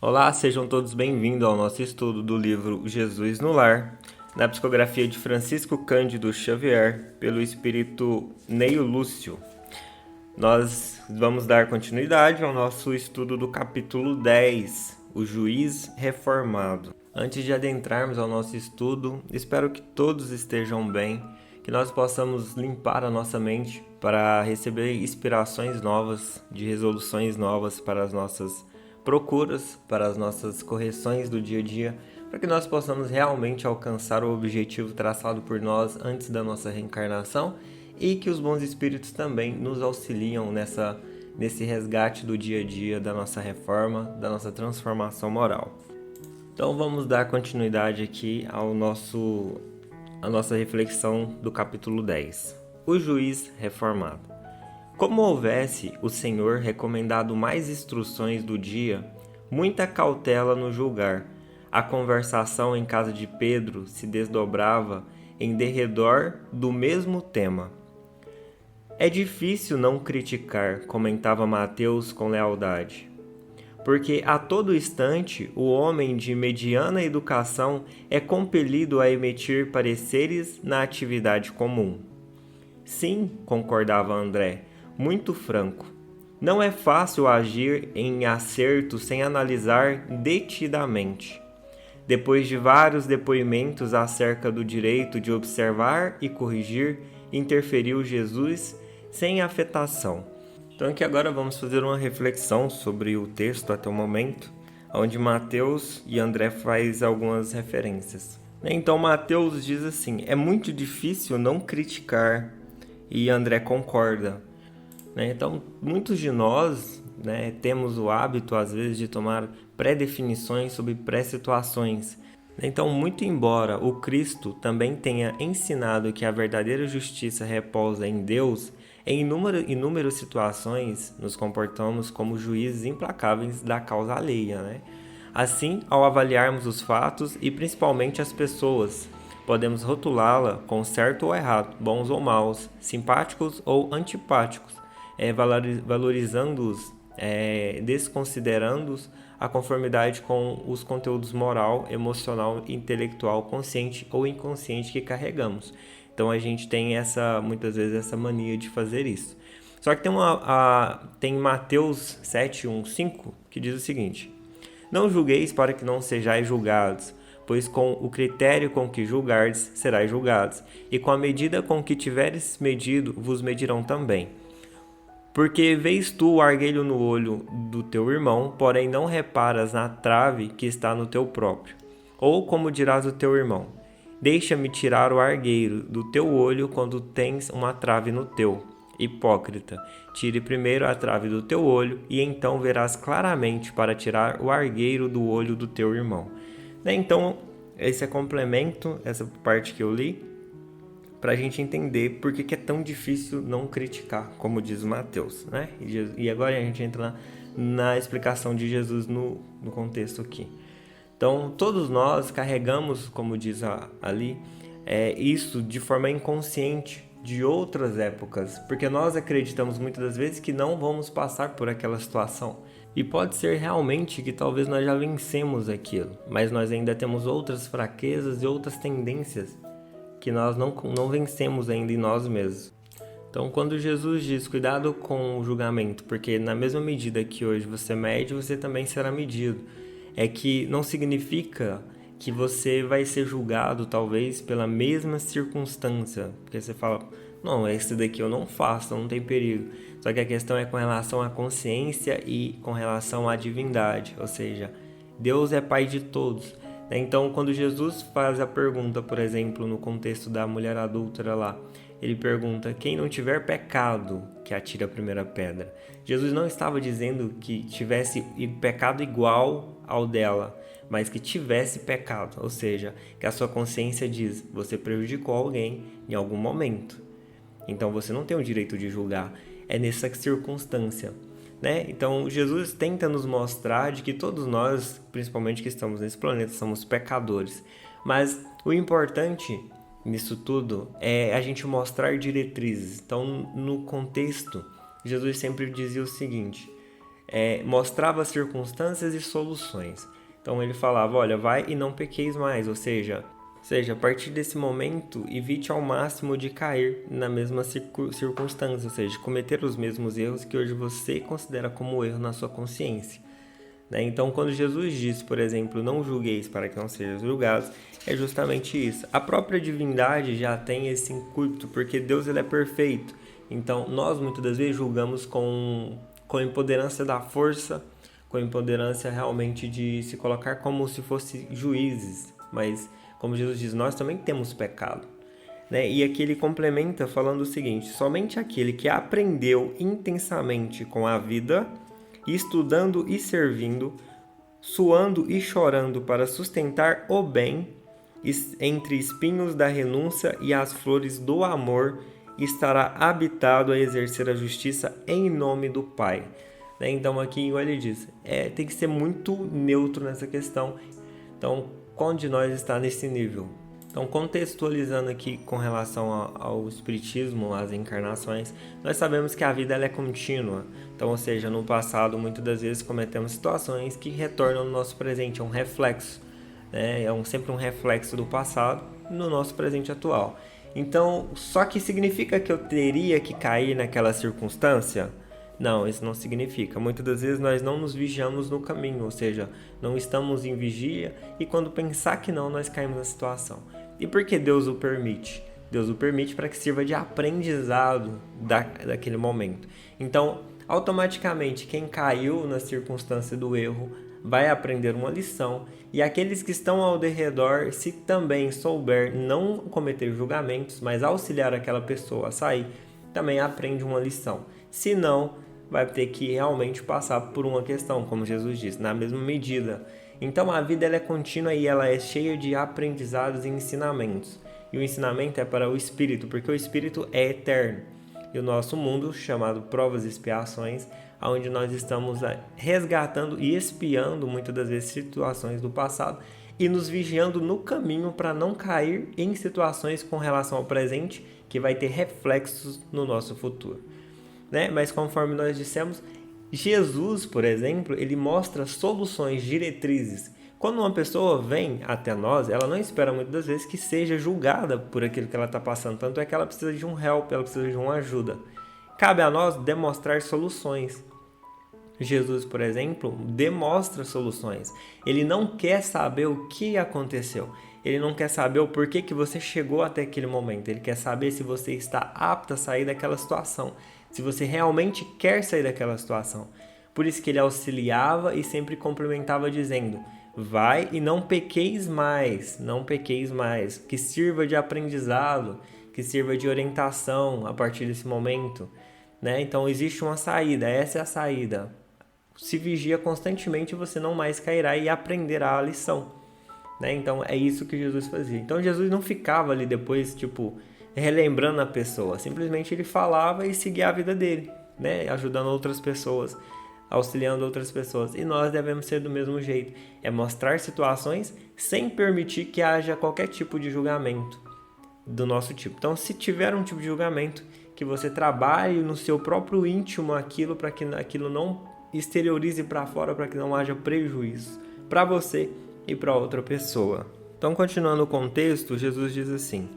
Olá, sejam todos bem-vindos ao nosso estudo do livro Jesus no Lar, na psicografia de Francisco Cândido Xavier, pelo espírito Neio Lúcio. Nós vamos dar continuidade ao nosso estudo do capítulo 10, o juiz reformado. Antes de adentrarmos ao nosso estudo, espero que todos estejam bem, que nós possamos limpar a nossa mente para receber inspirações novas, de resoluções novas para as nossas procuras, para as nossas correções do dia a dia, para que nós possamos realmente alcançar o objetivo traçado por nós antes da nossa reencarnação e que os bons espíritos também nos auxiliam nesse resgate do dia a dia, da nossa reforma, da nossa transformação moral. Então vamos dar continuidade aqui à nossa reflexão do capítulo 10. O juiz reformado. Como houvesse o Senhor recomendado mais instruções do dia, muita cautela no julgar, a conversação em casa de Pedro se desdobrava em derredor do mesmo tema. É difícil não criticar, comentava Mateus com lealdade, porque a todo instante o homem de mediana educação é compelido a emitir pareceres na atividade comum. Sim, concordava André, muito franco. Não é fácil agir em acerto sem analisar detidamente. Depois de vários depoimentos acerca do direito de observar e corrigir, interferiu Jesus sem afetação. Então aqui agora vamos fazer uma reflexão sobre o texto até o momento, onde Mateus e André faz algumas referências. Então Mateus diz assim, é muito difícil não criticar, e André concorda. Então muitos de nós temos o hábito às vezes de tomar pré-definições sobre pré-situações. Então, muito embora o Cristo também tenha ensinado que a verdadeira justiça repousa em Deus, em inúmeras situações nos comportamos como juízes implacáveis da causa alheia. Assim, ao avaliarmos os fatos e principalmente as pessoas, podemos rotulá-la com certo ou errado, bons ou maus, simpáticos ou antipáticos, valorizando-os, desconsiderando-os a conformidade com os conteúdos moral, emocional, intelectual, consciente ou inconsciente que carregamos. Então a gente tem muitas vezes essa mania de fazer isso. Só que tem Mateus 7:1-5 que diz o seguinte: Não julgueis para que não sejais julgados, pois com o critério com que julgardes serais julgados, e com a medida com que tiveres medido vos medirão também. Porque vês tu o argueiro no olho do teu irmão, porém não reparas na trave que está no teu próprio. Ou como dirás ao teu irmão, deixa-me tirar o argueiro do teu olho quando tens uma trave no teu. Hipócrita, tire primeiro a trave do teu olho, e então verás claramente para tirar o argueiro do olho do teu irmão. Então, esse é complemento, essa parte que eu li, para a gente entender por que é tão difícil não criticar, como diz Mateus. E agora a gente entra na explicação de Jesus no contexto aqui. Então, todos nós carregamos, como diz ali, isso de forma inconsciente de outras épocas, porque nós acreditamos muitas das vezes que não vamos passar por aquela situação. E pode ser realmente que talvez nós já vencemos aquilo, mas nós ainda temos outras fraquezas e outras tendências que nós não vencemos ainda em nós mesmos. Então, quando Jesus diz, cuidado com o julgamento, porque na mesma medida que hoje você mede, você também será medido. É que não significa que você vai ser julgado, talvez, pela mesma circunstância. Porque você fala, não, esse daqui eu não faço, não tem perigo. Só que a questão é com relação à consciência e com relação à divindade. Ou seja, Deus é Pai de todos. Então, quando Jesus faz a pergunta, por exemplo, no contexto da mulher adúltera lá, ele pergunta, quem não tiver pecado, que atire a primeira pedra. Jesus não estava dizendo que tivesse pecado igual ao dela, mas que tivesse pecado, ou seja, que a sua consciência diz, você prejudicou alguém em algum momento. Então, você não tem o direito de julgar. É nessa circunstância. Então, Jesus tenta nos mostrar de que todos nós, principalmente que estamos nesse planeta, somos pecadores. Mas o importante nisso tudo é a gente mostrar diretrizes. Então, no contexto, Jesus sempre dizia o seguinte, mostrava circunstâncias e soluções. Então ele falava, olha, vai e não pequeis mais, ou seja, a partir desse momento, evite ao máximo de cair na mesma circunstância, ou seja, cometer os mesmos erros que hoje você considera como erro na sua consciência. Então, quando Jesus diz, por exemplo, não julgueis para que não sejam julgados, é justamente isso. A própria divindade já tem esse intuito, porque Deus ele é perfeito. Então, nós muitas das vezes julgamos com a empoderância da força, com a empoderância realmente de se colocar como se fossem juízes. Mas, como Jesus diz, nós também temos pecado. E aqui ele complementa falando o seguinte: somente aquele que aprendeu intensamente com a vida, estudando e servindo, suando e chorando para sustentar o bem, entre espinhos da renúncia e as flores do amor, estará habitado a exercer a justiça em nome do Pai. Então aqui ele diz, tem que ser muito neutro nessa questão. Então, qual de nós está nesse nível? Então, contextualizando aqui com relação ao espiritismo, às encarnações, nós sabemos que a vida ela é contínua. Então, ou seja, no passado, muitas das vezes cometemos situações que retornam no nosso presente, é um reflexo. Sempre um reflexo do passado no nosso presente atual. Então, só que significa que eu teria que cair naquela circunstância? Não, isso não significa. Muitas das vezes nós não nos vigiamos no caminho, ou seja, não estamos em vigia e quando pensar que não, nós caímos na situação. E por que Deus o permite? Deus o permite para que sirva de aprendizado daquele momento. Então, automaticamente, quem caiu na circunstância do erro vai aprender uma lição e aqueles que estão ao redor, se também souber não cometer julgamentos, mas auxiliar aquela pessoa a sair, também aprende uma lição. Se não, vai ter que realmente passar por uma questão, como Jesus disse, na mesma medida. Então a vida ela é contínua e ela é cheia de aprendizados e ensinamentos. E o ensinamento é para o espírito, porque o espírito é eterno. E o nosso mundo, chamado provas e expiações, onde nós estamos resgatando e espiando muitas das vezes situações do passado e nos vigiando no caminho para não cair em situações com relação ao presente que vai ter reflexos no nosso futuro. Mas conforme nós dissemos, Jesus, por exemplo, ele mostra soluções, diretrizes. Quando uma pessoa vem até nós, ela não espera muitas das vezes que seja julgada por aquilo que ela está passando. Tanto é que ela precisa de um help, ela precisa de uma ajuda. Cabe a nós demonstrar soluções. Jesus, por exemplo, demonstra soluções. Ele não quer saber o que aconteceu. Ele não quer saber o porquê que você chegou até aquele momento. Ele quer saber se você está apto a sair daquela situação. Se você realmente quer sair daquela situação. Por isso que ele auxiliava e sempre complementava dizendo: vai e não pequeis mais, não pequeis mais. Que sirva de aprendizado, que sirva de orientação a partir desse momento. Então existe uma saída, essa é a saída. Se vigia constantemente, você não mais cairá e aprenderá a lição. Então é isso que Jesus fazia. Então Jesus não ficava ali depois, relembrando a pessoa. Simplesmente ele falava e seguia a vida dele, ajudando outras pessoas, auxiliando outras pessoas. E nós devemos ser do mesmo jeito. É mostrar situações sem permitir que haja qualquer tipo de julgamento do nosso tipo. Então, se tiver um tipo de julgamento, que você trabalhe no seu próprio íntimo aquilo para que aquilo não exteriorize para fora, para que não haja prejuízo para você e para outra pessoa. Então, continuando o contexto, Jesus diz assim: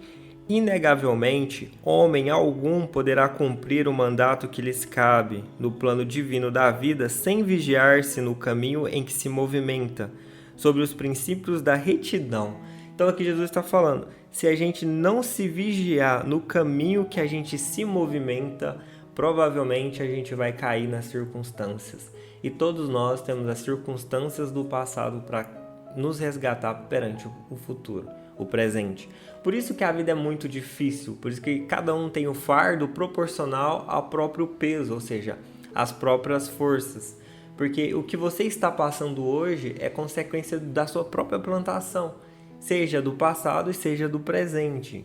inegavelmente, homem algum poderá cumprir o mandato que lhes cabe no plano divino da vida sem vigiar-se no caminho em que se movimenta, sobre os princípios da retidão. Então aqui Jesus está falando, se a gente não se vigiar no caminho que a gente se movimenta, provavelmente a gente vai cair nas circunstâncias. E todos nós temos as circunstâncias do passado para nos resgatar perante o futuro, o presente. Por isso que a vida é muito difícil, por isso que cada um tem o fardo proporcional ao próprio peso, ou seja, às próprias forças. Porque o que você está passando hoje é consequência da sua própria plantação, seja do passado e seja do presente.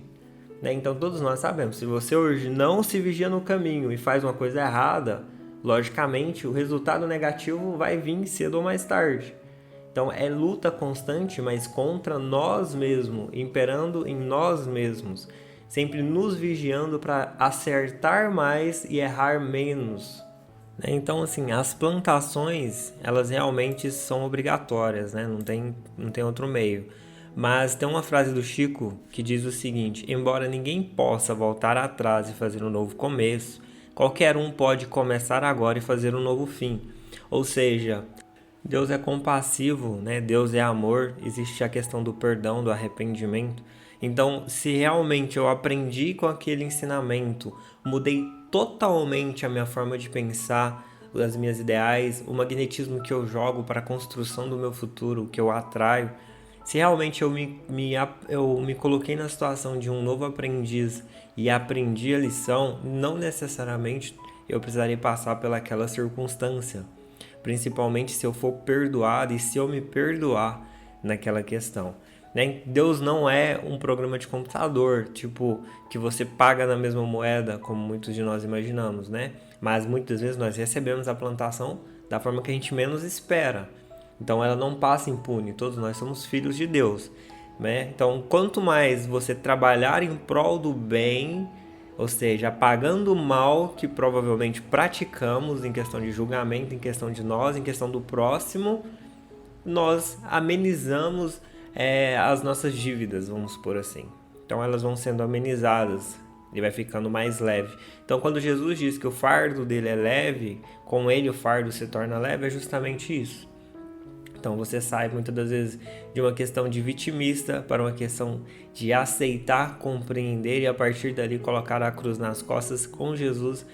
Então todos nós sabemos, se você hoje não se vigia no caminho e faz uma coisa errada, logicamente o resultado negativo vai vir cedo ou mais tarde. Então é luta constante, mas contra nós mesmos, imperando em nós mesmos, sempre nos vigiando para acertar mais e errar menos. né? Então, assim, as plantações, elas realmente são obrigatórias, né? Não tem outro meio. Mas tem uma frase do Chico que diz o seguinte: embora ninguém possa voltar atrás e fazer um novo começo, qualquer um pode começar agora e fazer um novo fim. Ou seja, Deus é compassivo, né? Deus é amor, existe a questão do perdão, do arrependimento. Então, se realmente eu aprendi com aquele ensinamento, mudei totalmente a minha forma de pensar, as minhas ideais, o magnetismo que eu jogo para a construção do meu futuro, que eu atraio, se realmente eu me coloquei na situação de um novo aprendiz e aprendi a lição, não necessariamente eu precisaria passar pelaquela circunstância. Principalmente se eu for perdoado e se eu me perdoar naquela questão. Né? Deus não é um programa de computador, tipo, que você paga na mesma moeda, como muitos de nós imaginamos, né? Mas muitas vezes nós recebemos a plantação da forma que a gente menos espera. Então ela não passa impune, todos nós somos filhos de Deus, né? Então, quanto mais você trabalhar em prol do bem, ou seja, apagando o mal que provavelmente praticamos em questão de julgamento, em questão de nós, em questão do próximo, nós amenizamos as nossas dívidas, vamos supor assim. Então elas vão sendo amenizadas e vai ficando mais leve. Então quando Jesus diz que o fardo dele é leve, com ele o fardo se torna leve, é justamente isso. Então você sai muitas das vezes de uma questão de vitimista para uma questão de aceitar, compreender e a partir dali colocar a cruz nas costas com Jesus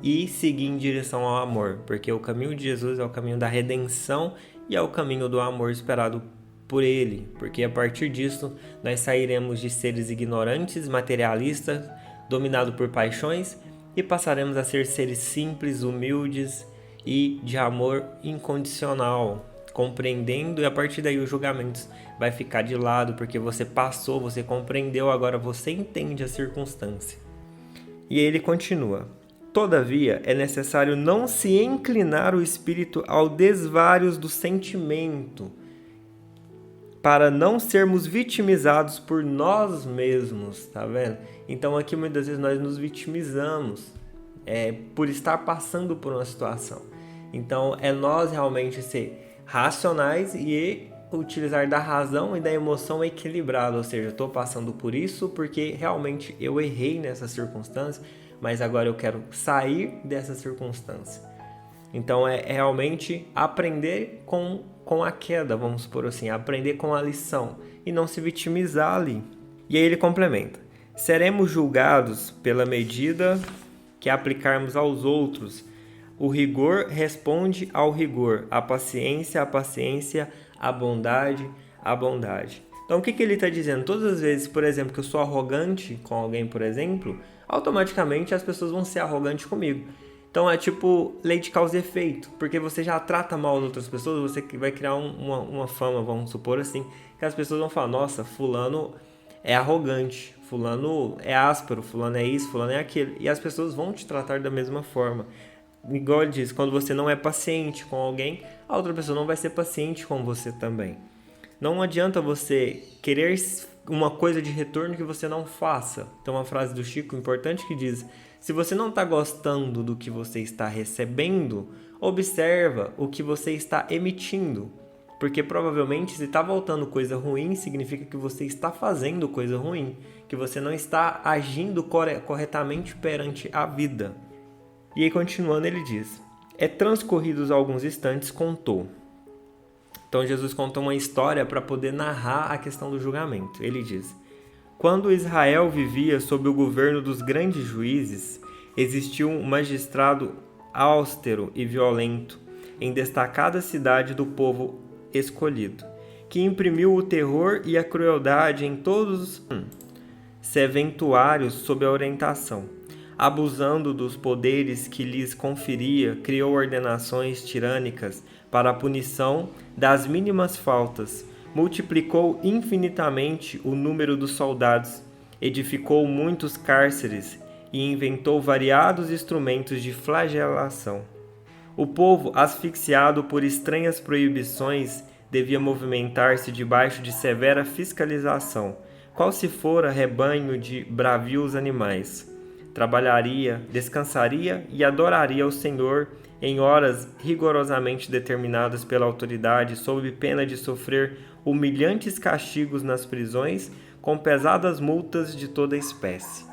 e seguir em direção ao amor, porque o caminho de Jesus é o caminho da redenção e é o caminho do amor esperado por ele, porque a partir disso nós sairemos de seres ignorantes, materialistas, dominados por paixões e passaremos a ser seres simples, humildes e de amor incondicional, compreendendo, e a partir daí os julgamentos vai ficar de lado, porque você passou, você compreendeu, agora você entende a circunstância. E ele continua: todavia é necessário não se inclinar o espírito ao desvários do sentimento, para não sermos vitimizados por nós mesmos, tá vendo? Então aqui muitas vezes nós nos vitimizamos por estar passando por uma situação. Então é nós realmente ser racionais e utilizar da razão e da emoção equilibrada, ou seja, estou passando por isso porque realmente eu errei nessa circunstância, mas agora eu quero sair dessa circunstância. Então é realmente aprender com a queda, vamos supor assim, aprender com a lição e não se vitimizar ali. E aí ele complementa: seremos julgados pela medida que aplicarmos aos outros. O rigor responde ao rigor, a paciência, a bondade, a bondade. Então o que ele está dizendo? Todas as vezes, por exemplo, que eu sou arrogante com alguém, por exemplo, automaticamente as pessoas vão ser arrogantes comigo. Então é tipo lei de causa e efeito, porque você já trata mal as outras pessoas, você vai criar uma fama, vamos supor assim, que as pessoas vão falar: nossa, fulano é arrogante, fulano é áspero, fulano é isso, fulano é aquilo. E as pessoas vão te tratar da mesma forma. Igual ele diz, quando você não é paciente com alguém, a outra pessoa não vai ser paciente com você também. Não adianta você querer uma coisa de retorno que você não faça. Tem uma frase do Chico importante que diz: se você não está gostando do que você está recebendo, observa o que você está emitindo. Porque provavelmente se está voltando coisa ruim, significa que você está fazendo coisa ruim, que você não está agindo corretamente perante a vida. E aí continuando ele diz: transcorridos alguns instantes contou. Então Jesus conta uma história para poder narrar a questão do julgamento. Ele diz: quando Israel vivia sob o governo dos grandes juízes, existiu um magistrado austero e violento em destacada cidade do povo escolhido, que imprimiu o terror e a crueldade em todos os serventuários sob a orientação. Abusando dos poderes que lhes conferia, criou ordenações tirânicas para a punição das mínimas faltas, multiplicou infinitamente o número dos soldados, edificou muitos cárceres e inventou variados instrumentos de flagelação. O povo, asfixiado por estranhas proibições, devia movimentar-se debaixo de severa fiscalização, qual se fora rebanho de bravios animais. trabalharia, descansaria e adoraria o Senhor em horas rigorosamente determinadas pela autoridade, sob pena de sofrer humilhantes castigos nas prisões, com pesadas multas de toda espécie.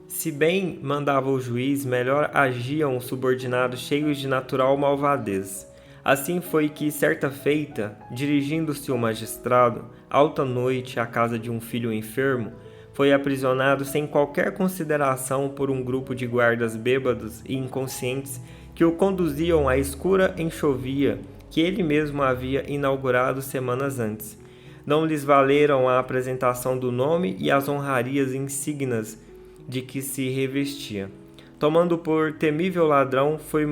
Se bem mandava o juiz, melhor agiam os subordinados cheios de natural malvadez. Assim foi que, certa feita, dirigindo-se o magistrado, alta noite, à casa de um filho enfermo, foi aprisionado sem qualquer consideração por um grupo de guardas bêbados e inconscientes que o conduziam à escura enxovia que ele mesmo havia inaugurado semanas antes. Não lhes valeram a apresentação do nome e as honrarias insígnias de que se revestia. Tomando por temível ladrão, foi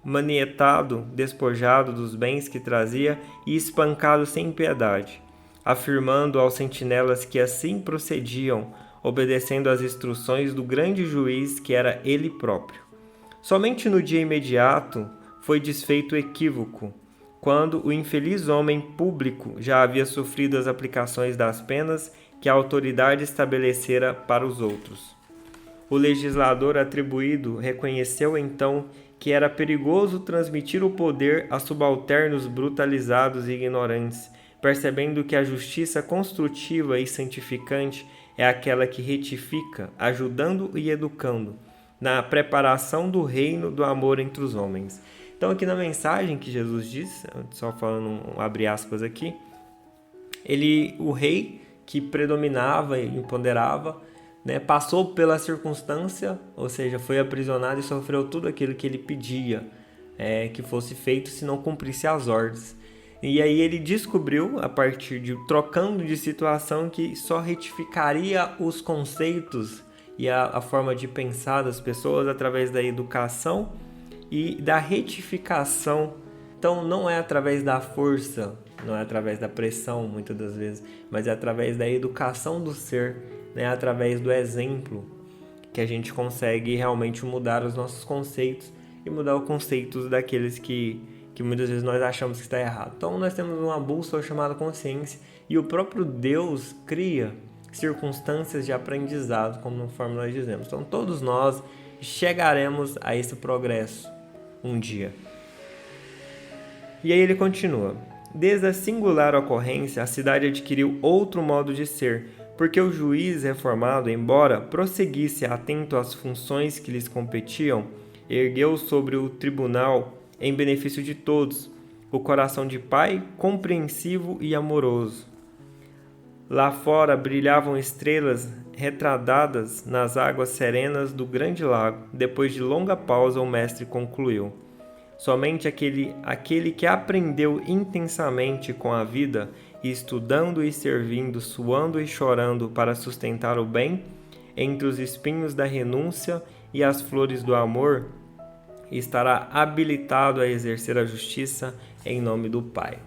manietado, despojado dos bens que trazia e espancado sem piedade, afirmando aos sentinelas que assim procediam, obedecendo às instruções do grande juiz que era ele próprio. Somente no dia imediato foi desfeito o equívoco, quando o infeliz homem público já havia sofrido as aplicações das penas que a autoridade estabelecera para os outros. O legislador atribuído reconheceu então que era perigoso transmitir o poder a subalternos brutalizados e ignorantes, percebendo que a justiça construtiva e santificante é aquela que retifica, ajudando e educando, na preparação do reino do amor entre os homens. Então aqui na mensagem que Jesus diz, só falando abre aspas aqui, o rei que predominava e imponderava, né, passou pela circunstância, ou seja, foi aprisionado e sofreu tudo aquilo que ele pedia que fosse feito se não cumprisse as ordens. E aí ele descobriu, a partir de trocando de situação, que só retificaria os conceitos e a forma de pensar das pessoas através da educação e da retificação. Então não é através da força, não é através da pressão muitas das vezes, mas é através da educação do ser, né? Através do exemplo que a gente consegue realmente mudar os nossos conceitos e mudar os conceitos daqueles que muitas vezes nós achamos que está errado. Então nós temos uma bússola chamada consciência e o próprio Deus cria circunstâncias de aprendizado, conforme nós dizemos. Então todos nós chegaremos a esse progresso um dia. E aí ele continua: desde a singular ocorrência, a cidade adquiriu outro modo de ser, porque o juiz reformado, embora prosseguisse atento às funções que lhes competiam, ergueu sobre o tribunal, em benefício de todos, o coração de pai compreensivo e amoroso. Lá fora brilhavam estrelas retradadas nas águas serenas do grande lago. Depois de longa pausa, o mestre concluiu: somente aquele que aprendeu intensamente com a vida, estudando e servindo, suando e chorando para sustentar o bem, entre os espinhos da renúncia e as flores do amor, estará habilitado a exercer a justiça em nome do Pai.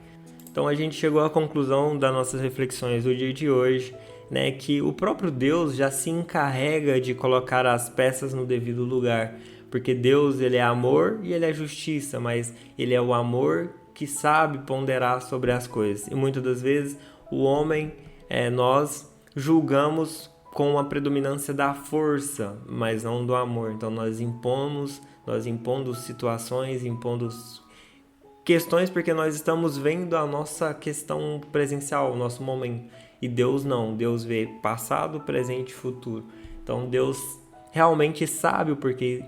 Então a gente chegou à conclusão das nossas reflexões do dia de hoje, né, que o próprio Deus já se encarrega de colocar as peças no devido lugar, porque Deus, ele é amor e ele é justiça, mas ele é o amor que sabe ponderar sobre as coisas. E muitas das vezes o homem, nós julgamos com a predominância da força, mas não do amor. Então nós impondo situações, impondo questões, porque nós estamos vendo a nossa questão presencial, o nosso momento. E Deus não, Deus vê passado, presente e futuro. Então Deus realmente sabe o porquê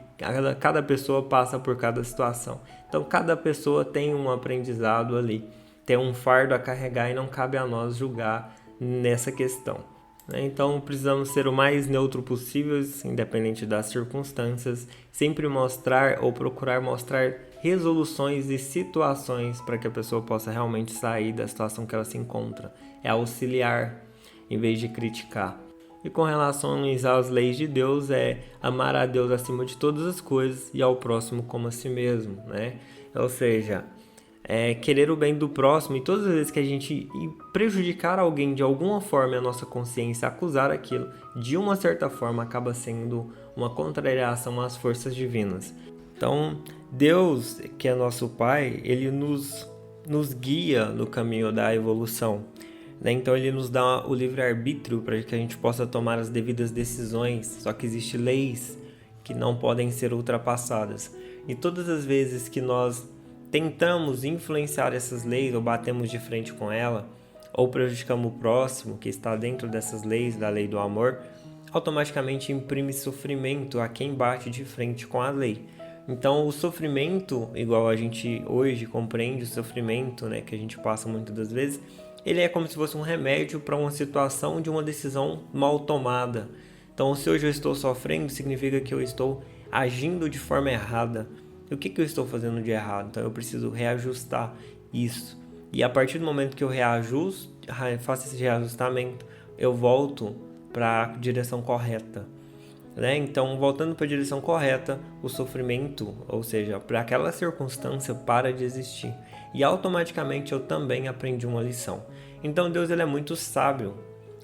cada pessoa passa por cada situação. Então cada pessoa tem um aprendizado ali, tem um fardo a carregar e não cabe a nós julgar nessa questão. Então precisamos ser o mais neutro possível, independente das circunstâncias, sempre mostrar ou procurar mostrar resoluções e situações para que a pessoa possa realmente sair da situação que ela se encontra. É auxiliar em vez de criticar. E com relação às leis de Deus, é amar a Deus acima de todas as coisas e ao próximo como a si mesmo, né? Ou seja, querer o bem do próximo, e todas as vezes que a gente prejudicar alguém de alguma forma, a nossa consciência acusar aquilo, de uma certa forma acaba sendo uma contrariação às forças divinas. Então, Deus, que é nosso Pai, ele nos guia no caminho da evolução, né? Então ele nos dá o livre-arbítrio para que a gente possa tomar as devidas decisões, só que existem leis que não podem ser ultrapassadas. E todas as vezes que nós tentamos influenciar essas leis ou batemos de frente com ela, ou prejudicamos o próximo que está dentro dessas leis, da lei do amor, automaticamente imprime sofrimento a quem bate de frente com a lei. Então o sofrimento, igual a gente hoje compreende o sofrimento, né, que a gente passa muitas das vezes, ele é como se fosse um remédio para uma situação de uma decisão mal tomada. Então se hoje eu estou sofrendo, significa que eu estou agindo de forma errada. E o que eu estou fazendo de errado? Então eu preciso reajustar isso. E a partir do momento que eu faço esse reajustamento, eu volto para a direção correta, né? Então, voltando para a direção correta, o sofrimento, ou seja, para aquela circunstância, para de existir. E automaticamente eu também aprendi uma lição. Então, Deus ele é muito sábio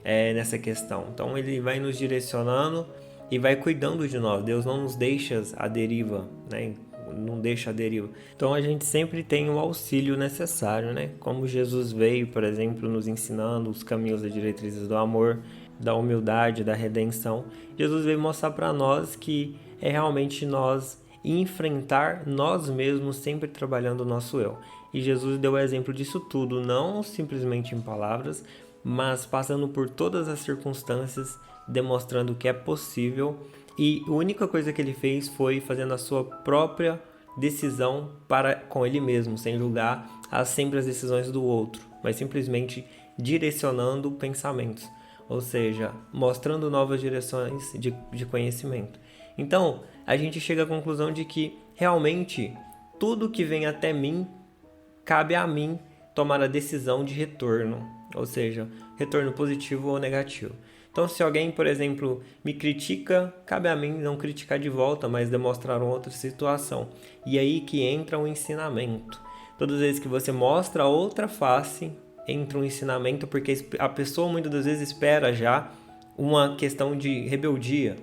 nessa questão. Então, ele vai nos direcionando e vai cuidando de nós. Deus não nos deixa à deriva, né? Não deixa a deriva. Então a gente sempre tem o auxílio necessário, né? Como Jesus veio, por exemplo, nos ensinando os caminhos e diretrizes do amor, da humildade, da redenção. Jesus veio mostrar para nós que é realmente nós enfrentar nós mesmos, sempre trabalhando o nosso eu. E Jesus deu o exemplo disso tudo, não simplesmente em palavras, mas passando por todas as circunstâncias, demonstrando que é possível. E a única coisa que ele fez foi fazendo a sua própria decisão para com ele mesmo, sem julgar sempre as decisões do outro, mas simplesmente direcionando pensamentos, ou seja, mostrando novas direções de conhecimento. Então, a gente chega à conclusão de que realmente tudo que vem até mim, cabe a mim tomar a decisão de retorno, ou seja, retorno positivo ou negativo. Então, se alguém, por exemplo, me critica, cabe a mim não criticar de volta, mas demonstrar outra situação. E aí que entra o ensinamento. Todas as vezes que você mostra outra face, entra um ensinamento, porque a pessoa muitas das vezes espera já uma questão de rebeldia.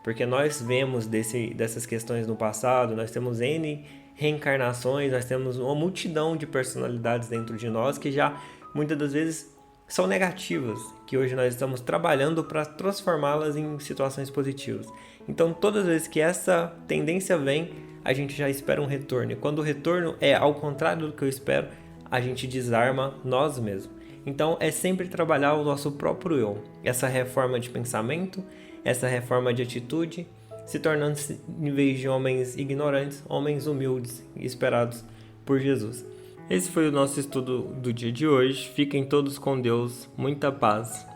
Porque nós vemos dessas questões no passado, nós temos N reencarnações, nós temos uma multidão de personalidades dentro de nós que já muitas das vezes são negativas, que hoje nós estamos trabalhando para transformá-las em situações positivas. Então, todas as vezes que essa tendência vem, a gente já espera um retorno. E quando o retorno é ao contrário do que eu espero, a gente desarma nós mesmos. Então, é sempre trabalhar o nosso próprio eu. Essa reforma de pensamento, essa reforma de atitude, se tornando, em vez de homens ignorantes, homens humildes e esperados por Jesus. Esse foi o nosso estudo do dia de hoje. Fiquem todos com Deus. Muita paz.